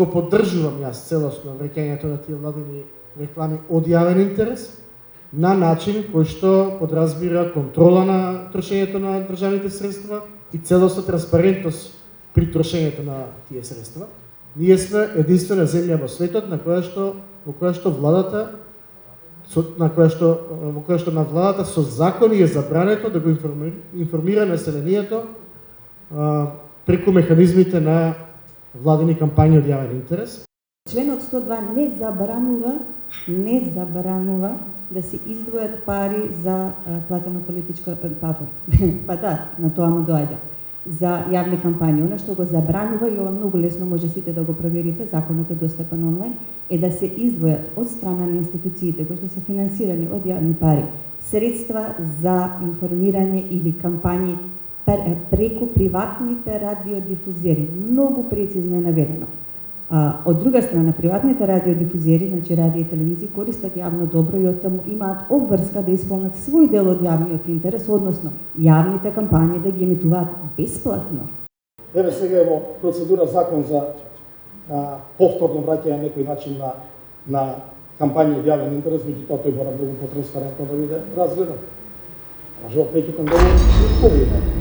го поддржувам јас целосно враќањето на тие владини реклами од јавен интерес, на начин кој што подразбира контрола на трошењето на државните средства и целосна транспарентност при трошењето на тие средства. Ние сме единствена земја во светот во која што владата на владата со закони е забрането да го информира населението преку механизмите на владини кампањи од јавен интерес. Членот 102 не забранува да се издвојат пари за платено политичко па да, на тоа му доаѓа, за јавни кампањи. Она што го забранува, и ова многу лесно може сите да го проверите, законот е достапен онлайн, е да се издвојат од страна на институциите кои што се финансирани од јавни пари средства за информирање или кампањи преку приватните радиодифузери. Многу прецизно е наведено. Од друга страна, приватните радиодифузери, значи радио и телевизии, користат јавно добро и оттаму имаат обврска да исполнат свој дел од јавниот интерес, односно јавните кампањи да ги емитуваат бесплатно. Еве сега е во процедура закон за повторно враќање на некој начин на кампањи од јавен интерес, меѓутоа тој мора многу потранспарентно да биде разгледан. Може опреќутен да го победиме.